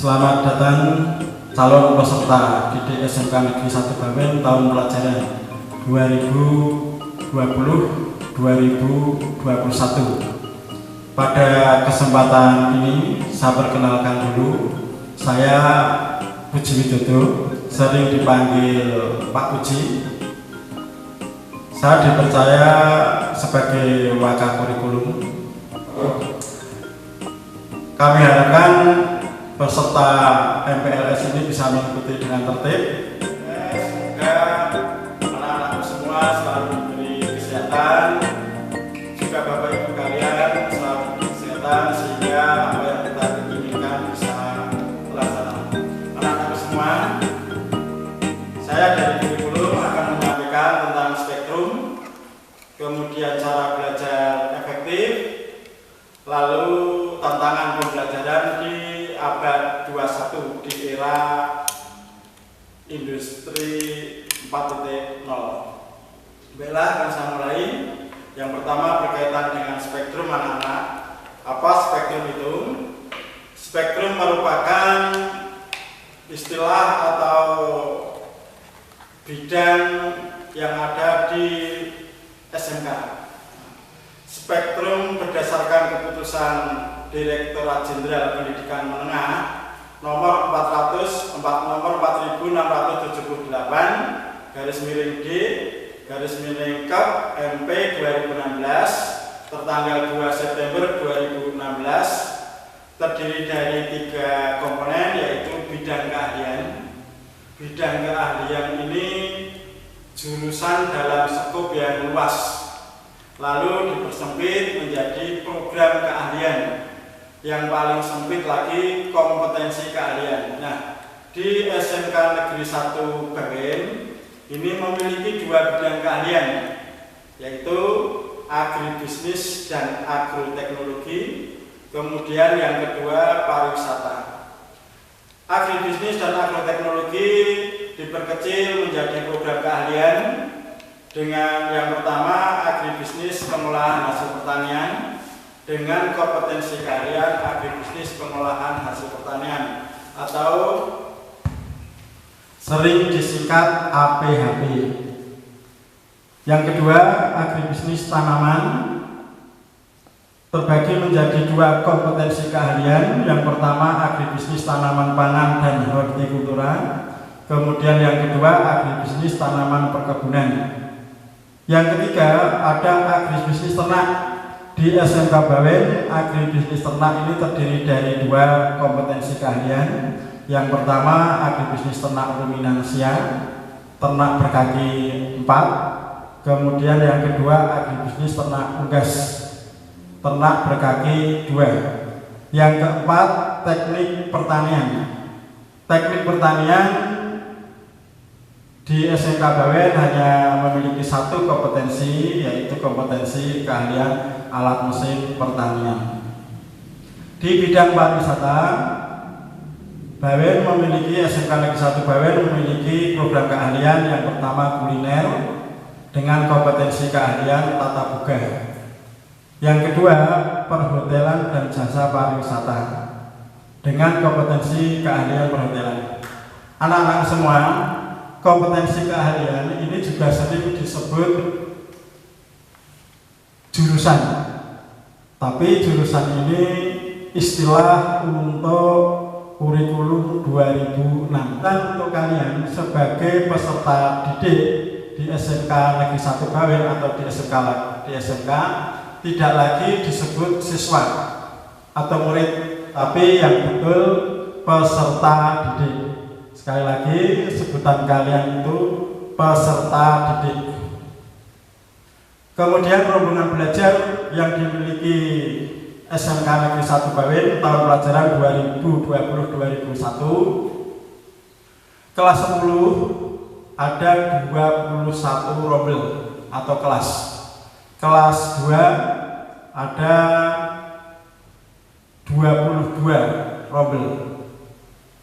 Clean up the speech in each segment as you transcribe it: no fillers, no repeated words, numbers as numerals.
Selamat datang calon peserta didik SMK Negeri 1 Bawen tahun pelajaran 2020-2021. Pada kesempatan ini saya perkenalkan dulu, saya Puji Widodo, sering dipanggil Pak Puji. Saya dipercaya sebagai wakil kurikulum. Kami harapkan peserta MPLS ini bisa mengikuti dengan tertib. Semoga anak-anak semua selalu diberi kesehatan, juga Bapak Ibu kalian selalu diberi kesehatan sehingga apa yang kita inginkan bisa terlaksana. Anak-anak semua, saya dari kurikulum akan menyampaikan tentang spektrum, kemudian cara belajar efektif, lalu tantangan pembelajaran di abad 21 di era industri 4.0. Baiklah, akan saya mulai. Yang pertama berkaitan dengan spektrum anak-anak. Apa spektrum itu? Spektrum merupakan istilah atau bidang yang ada di SMK. Spektrum berdasarkan keputusan Direktorat Jenderal Pendidikan Menengah nomor 46/2078/D/Kep MP 2016 tertanggal 2 September 2016 terdiri dari 3 komponen, yaitu bidang keahlian. Bidang keahlian ini jurusan dalam skop yang luas, lalu dipersempit menjadi program keahlian. Yang paling sempit lagi kompetensi keahlian. Nah, di SMK Negeri 1 Bawen ini memiliki 2 bidang keahlian, yaitu agribisnis dan agroteknologi. Kemudian yang kedua pariwisata. Agribisnis dan agroteknologi diperkecil menjadi program keahlian dengan yang pertama agribisnis pengolahan hasil pertanian dengan kompetensi keahlian agribisnis pengolahan hasil pertanian atau sering disingkat APHP. Yang kedua agribisnis tanaman terbagi menjadi 2 kompetensi keahlian. Yang pertama agribisnis tanaman pangan dan hortikultura. Kemudian yang kedua agribisnis tanaman perkebunan. Yang ketiga ada agribisnis ternak. Di SMK Bawen, agribisnis ternak ini terdiri dari 2 kompetensi keahlian. Yang pertama agribisnis ternak ruminansia, ternak berkaki 4. Kemudian yang kedua agribisnis ternak unggas, ternak berkaki 2. Yang keempat teknik pertanian. Teknik pertanian di SMK Bawen hanya memiliki 1 kompetensi, yaitu kompetensi keahlian alat mesin pertanian. Di bidang pariwisata, Bawen memiliki SMK Negeri 1 Bawen memiliki program keahlian. Yang pertama kuliner dengan kompetensi keahlian tata boga. Yang kedua perhotelan dan jasa pariwisata dengan kompetensi keahlian perhotelan. Anak-anak semua, kompetensi keahlian ini juga sering disebut jurusan, tapi jurusan ini istilah untuk kurikulum 2006. Dan untuk kalian sebagai peserta didik di SMK Negeri 1 Bawen atau di SMK tidak lagi disebut siswa atau murid, tapi yang betul peserta didik. Sekali lagi, sebutan kalian itu peserta didik. Kemudian rombongan belajar yang dimiliki SMK Negeri 1 Bawen tahun pelajaran 2020-2021, kelas 10 ada 21 rombel atau kelas. Kelas 2 ada 22 rombel.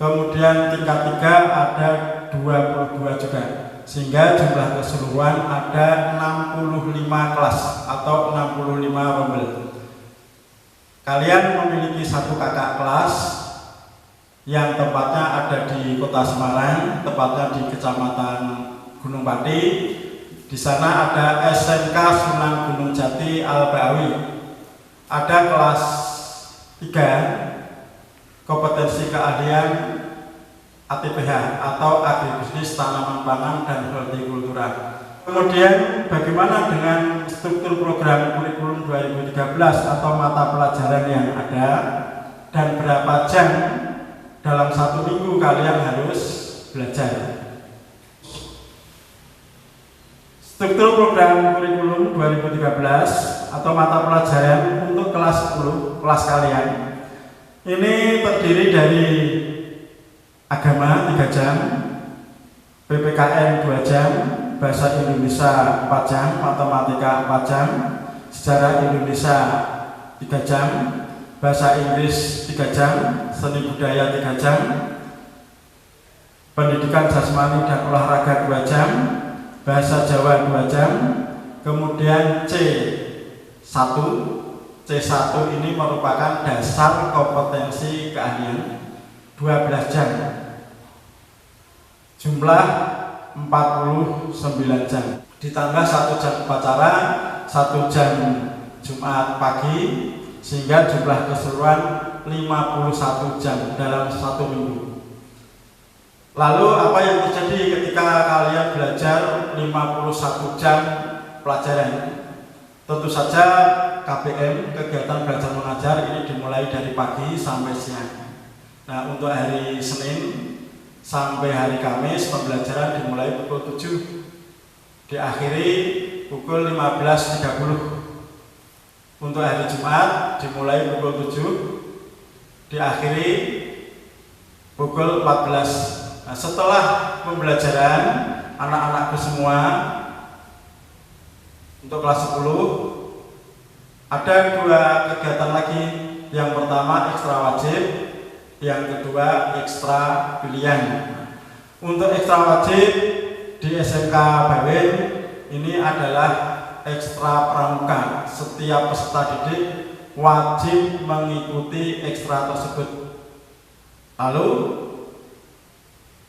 Kemudian tingkat 3 ada 22 juga, sehingga jumlah keseluruhan ada 65 kelas atau 65 rombel. Kalian memiliki 1 kakak kelas yang tempatnya ada di Kota Semarang, tepatnya di Kecamatan Gunung Pati. Di sana ada SMK Sunan Gunung Jati Al-Ba'awi. Ada kelas 3 kompetensi keahlian ATPH atau agribisnis tanaman pangan dan hortikultura. Kemudian bagaimana dengan struktur program kurikulum 2013 atau mata pelajaran yang ada dan berapa jam dalam 1 minggu kalian harus belajar. Struktur program kurikulum 2013 atau mata pelajaran untuk kelas 10, kelas kalian ini terdiri dari agama 3 jam, PPKN 2 jam, bahasa Indonesia 4 jam, matematika 4 jam, sejarah Indonesia 3 jam, bahasa Inggris 3 jam, seni budaya 3 jam, pendidikan jasmani dan olahraga 2 jam, bahasa Jawa 2 jam, kemudian C1 ini merupakan dasar kompetensi keahlian 12 jam, jumlah 49 jam, ditambah 1 jam upacara, 1 jam Jumat pagi, sehingga jumlah keseluruhan 51 jam dalam 1 minggu. Lalu apa yang terjadi ketika kalian belajar 51 jam pelajaran? Tentu saja KBM, kegiatan belajar mengajar, ini dimulai dari pagi sampai siang. Nah, untuk hari Senin sampai hari Kamis pembelajaran dimulai pukul 7, diakhiri pukul 15.30. Untuk hari Jumat dimulai pukul 7, diakhiri pukul 14. Nah, setelah pembelajaran anak-anakku semua untuk kelas 10 ada 2 kegiatan lagi. Yang pertama ekstra wajib, yang kedua ekstra pilihan. Untuk ekstra wajib di SMK Bawen ini adalah ekstra pramuka. Setiap peserta didik wajib mengikuti ekstra tersebut. Lalu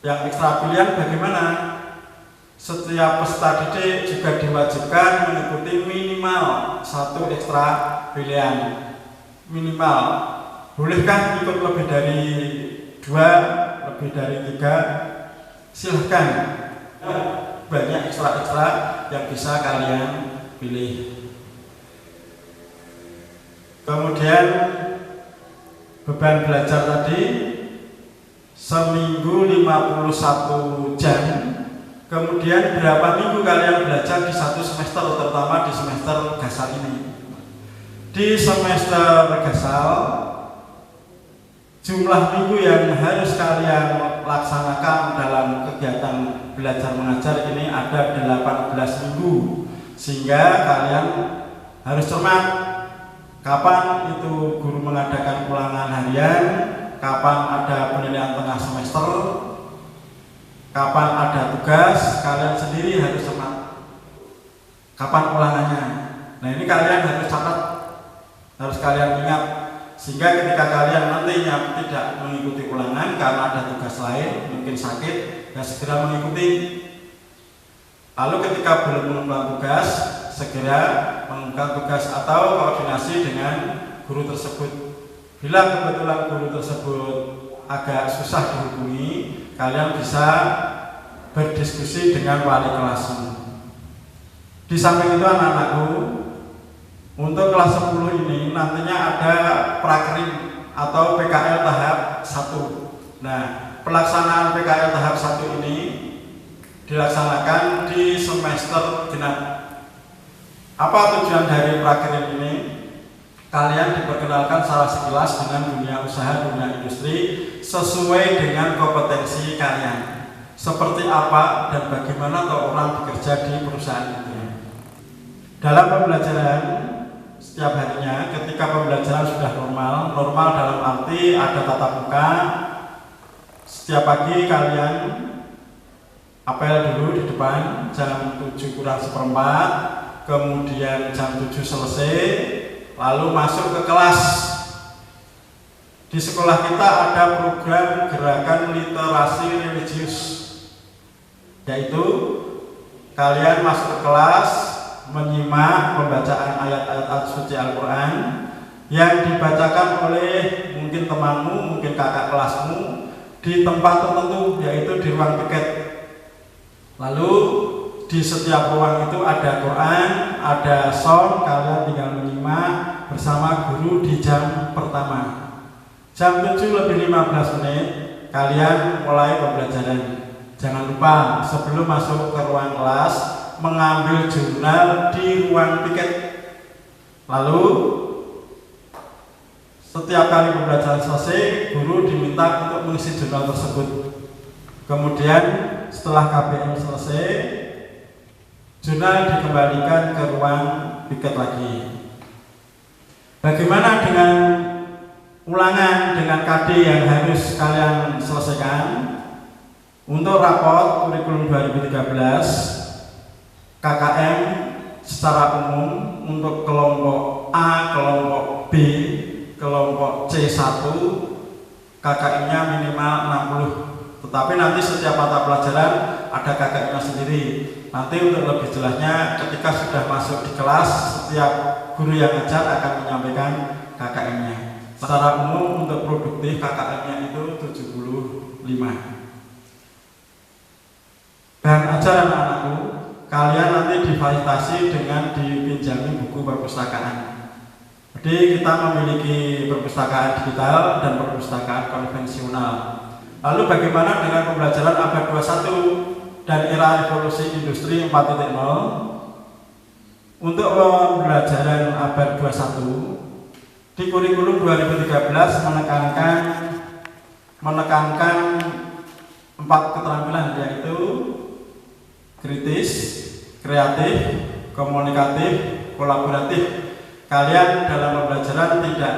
yang ekstra pilihan bagaimana? Setiap peserta didik juga diwajibkan mengikuti minimal 1 ekstra pilihan. Minimal. Bolehkah ikut lebih dari 2, lebih dari 3? Silahkan. Banyak ekstra-ekstra yang bisa kalian pilih. Kemudian beban belajar tadi seminggu 51 jam. Kemudian berapa minggu kalian belajar di 1 semester, terutama di semester gasal ini. Di semester gasal jumlah minggu yang harus kalian laksanakan dalam kegiatan belajar mengajar ini ada 18 minggu. Sehingga kalian harus cermat kapan itu guru mengadakan ulangan harian, kapan ada penilaian tengah semester, kapan ada tugas, kalian sendiri harus cermat kapan ulangannya. Nah, ini kalian harus catat, harus kalian ingat, sehingga ketika kalian nantinya tidak mengikuti ulangan karena ada tugas lain, mungkin sakit, ya segera mengikuti. Lalu ketika belum mengumumkan tugas, segera mengumumkan tugas atau koordinasi dengan guru tersebut. Bila kebetulan guru tersebut agak susah dihubungi, kalian bisa berdiskusi dengan wali kelasmu. Di samping itu anak-anakku, untuk kelas 10 ini nantinya ada prakerin atau PKL tahap 1. Nah, pelaksanaan PKL tahap 1 ini dilaksanakan di semester genap. Apa tujuan dari prakerin ini? Kalian diperkenalkan secara sekilas dengan dunia usaha, dunia industri sesuai dengan kompetensi kalian. Seperti apa dan bagaimana orang bekerja di perusahaan itu. Dalam pembelajaran setiap harinya, ketika pembelajaran sudah normal dalam arti ada tatap muka, setiap pagi kalian apel dulu di depan jam 7:kurang 1/4, kemudian jam 7 selesai, lalu masuk ke kelas. Di sekolah kita ada program gerakan literasi religius, yaitu kalian masuk ke kelas menyimak pembacaan ayat-ayat suci Al-Quran yang dibacakan oleh mungkin temanmu, mungkin kakak kelasmu di tempat tertentu, yaitu di ruang piket. Lalu di setiap ruang itu ada Quran, ada sound, kalian tinggal menyimak bersama guru di jam pertama. Jam 7:15 kalian mulai pembelajaran. Jangan lupa sebelum masuk ke ruang kelas mengambil jurnal di ruang piket. Lalu setiap kali pembelajaran selesai, guru diminta untuk mengisi jurnal tersebut. Kemudian setelah KBM selesai, jurnal dikembalikan ke ruang piket lagi. Bagaimana dengan ulangan, dengan KD yang harus kalian selesaikan? Untuk raport kurikulum 2013 KKM secara umum untuk kelompok A, kelompok B, kelompok C1 KKM-nya minimal 60. Tetapi nanti setiap mata pelajaran ada KKM-nya sendiri. Nanti untuk lebih jelasnya ketika sudah masuk di kelas, setiap guru yang ngajar akan menyampaikan KKM-nya. Secara umum untuk produktif KKM-nya itu 75. Dan ajar anak-anakku, kalian nanti difasilitasi dengan dipinjami buku perpustakaan. Jadi kita memiliki perpustakaan digital dan perpustakaan konvensional. Lalu bagaimana dengan pembelajaran abad 21 dan era revolusi industri 4.0? Untuk pembelajaran abad 21 di kurikulum 2013 menekankan 4 keterampilan, yaitu kritis, kreatif, komunikatif, kolaboratif. Kalian dalam pembelajaran tidak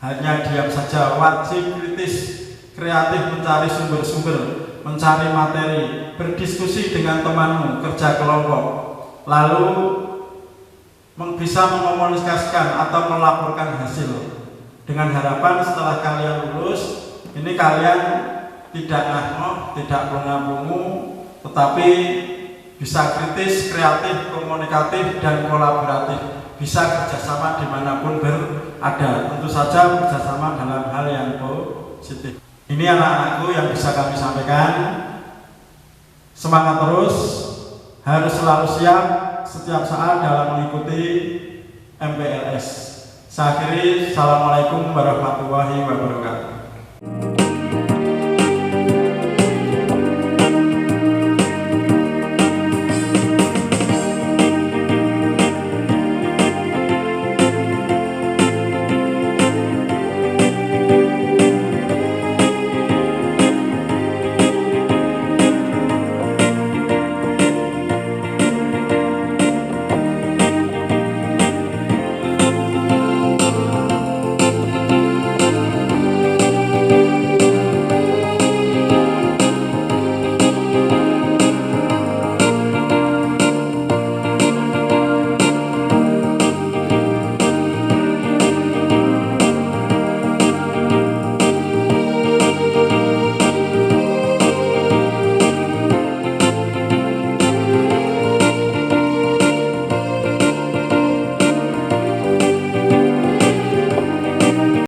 hanya diam saja, wajib kritis, kreatif, mencari sumber-sumber, mencari materi, berdiskusi dengan temanmu, kerja kelompok, lalu bisa mengomunikasikan atau melaporkan hasil. Dengan harapan setelah kalian lulus, ini kalian tidak ngahmoh, tidak bunga-bungu, tetapi bisa kritis, kreatif, komunikatif, dan kolaboratif. Bisa kerjasama dimanapun berada. Tentu saja kerjasama dalam hal yang positif. Ini anak-anakku yang bisa kami sampaikan. Semangat terus, harus selalu siap setiap saat dalam mengikuti MPLS. Saya akhiri, Assalamualaikum warahmatullahi wabarakatuh.